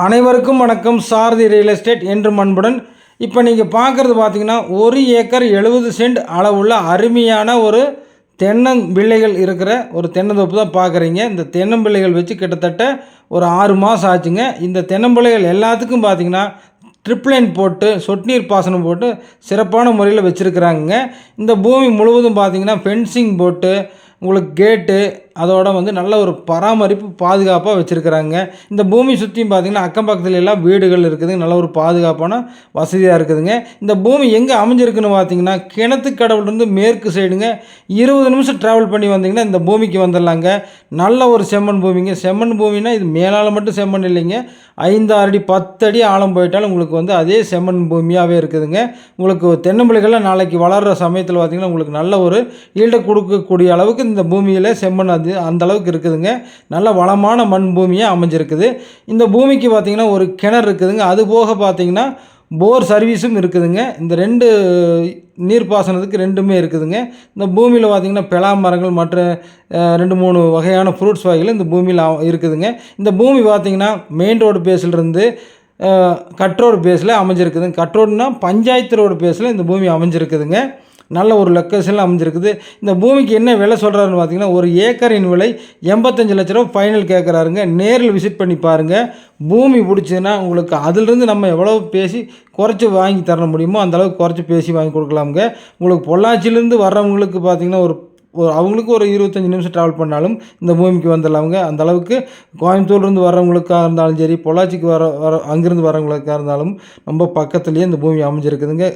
அனைவருக்கும் வணக்கம். சாரதி real estate என்றும் அன்புடன். இப்போ நீங்கள் பார்க்குறது பார்த்தீங்கன்னா 1 ஏக்கர் 70 சென்ட் அளவுள்ள அருமையான ஒரு தென்னம்பிள்ளைகள் இருக்கிற ஒரு தென்னந்தோப்பு தான் பார்க்குறீங்க. இந்த தென்னம்பிள்ளைகள் வச்சு கிட்டத்தட்ட ஒரு 6 மாதம் ஆச்சுங்க. இந்த தென்னம்பிள்ளைகள் எல்லாத்துக்கும் பார்த்தீங்கன்னா ட்ரிப்லைன் போட்டு சொட்டு நீர் பாசனம் போட்டு சிறப்பான முறையில் வச்சுருக்குறாங்க. இந்த பூமி முழுவதும் பார்த்தீங்கன்னா ஃபென்சிங் போட்டு உங்களுக்கு கேட்டு அதோட நல்ல ஒரு பராமரிப்பு பாதுகாப்பாக வச்சுருக்கிறாங்க. இந்த பூமி சுற்றியும் பார்த்திங்கன்னா அக்கம் பக்கத்தில் எல்லாம் வீடுகள் இருக்குதுங்க. நல்ல ஒரு பாதுகாப்பான வசதியாக இருக்குதுங்க. இந்த பூமி எங்கே அமைஞ்சிருக்குன்னு பார்த்தீங்கன்னா கிணத்துக்கடவுலேருந்து மேற்கு சைடுங்க 20 நிமிஷம் ட்ராவல் பண்ணி வந்தீங்கன்னா இந்த பூமிக்கு வந்துடலாங்க. நல்ல ஒரு செம்மண் பூமிங்க. செம்மண் பூமினா இது மேலால் மட்டும் செம்மண் இல்லைங்க, 5-6 அடி 10 அடி ஆழம் போயிட்டாலும் உங்களுக்கு அதே செம்மண் பூமியாகவே இருக்குதுங்க. உங்களுக்கு தென்னம்பிள்ளைகள்லாம் நாளைக்கு வளர்கிற சமயத்தில் பார்த்திங்கன்னா உங்களுக்கு நல்ல ஒரு ஈல்டை கொடுக்கக்கூடிய அளவுக்கு இந்த பூமியில் செம்மண் அந்த அளவுக்கு இருக்குதுங்க. நல்ல வளமான மண் பூமியாக அமைஞ்சிருக்குது. இந்த பூமிக்கு பார்த்திங்கன்னா ஒரு கிணறு இருக்குதுங்க. அது போக பார்த்திங்கன்னா போர் சர்வீஸும் இருக்குதுங்க. இந்த 2 நீர்ப்பாசனத்துக்கு 2மே இருக்குதுங்க. இந்த பூமியில் பார்த்திங்கன்னா பெலா மரங்கள் மற்ற 2-3 வகையான ஃப்ரூட்ஸ் வகைகள் இந்த பூமியில் இருக்குதுங்க. இந்த பூமி பார்த்திங்கன்னா மெயின் ரோடு பேஸ்லேருந்து கட் ரோடு பேஸில் அமைஞ்சிருக்குதுங்க. கட் ரோடுனா பஞ்சாயத்து ரோடு பேஸில் இந்த பூமி அமைஞ்சிருக்குதுங்க. நல்ல ஒரு லொக்கேஷனில் அமைஞ்சிருக்குது. இந்த பூமிக்கு என்ன விலை சொல்கிறாருன்னு பார்த்தீங்கன்னா ஒரு ஏக்கரின் விலை 85 லட்ச ரூபா ஃபைனல் கேட்குறாருங்க. நேரில் விசிட் பண்ணி பாருங்கள். பூமி பிடிச்சதுன்னா உங்களுக்கு அதிலிருந்து நம்ம எவ்வளோ பேசி குறைச்சி வாங்கி தர முடியுமோ அந்தளவுக்கு குறைச்சி பேசி வாங்கி கொடுக்கலாமுங்க. உங்களுக்கு பொள்ளாச்சியிலேருந்து வர்றவங்களுக்கு பார்த்திங்கன்னா அவங்களுக்கு ஒரு 25 நிமிஷம் ட்ராவல் பண்ணாலும் இந்த பூமிக்கு வந்துடலாமுங்க. அந்தளவுக்கு கோயம்புத்தூர்லேருந்து வர்றவங்களுக்காக இருந்தாலும் சரி, பொள்ளாச்சிக்கு அங்கேருந்து வரவங்களுக்காக இருந்தாலும் ரொம்ப பக்கத்துலேயே இந்த பூமி அமைஞ்சிருக்குதுங்க.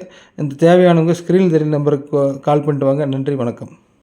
இந்த தேவையானவங்க ஸ்க்ரீனில் தெரியும் நம்பருக்கு கால் பண்ணிட்டு வாங்க. நன்றி, வணக்கம்.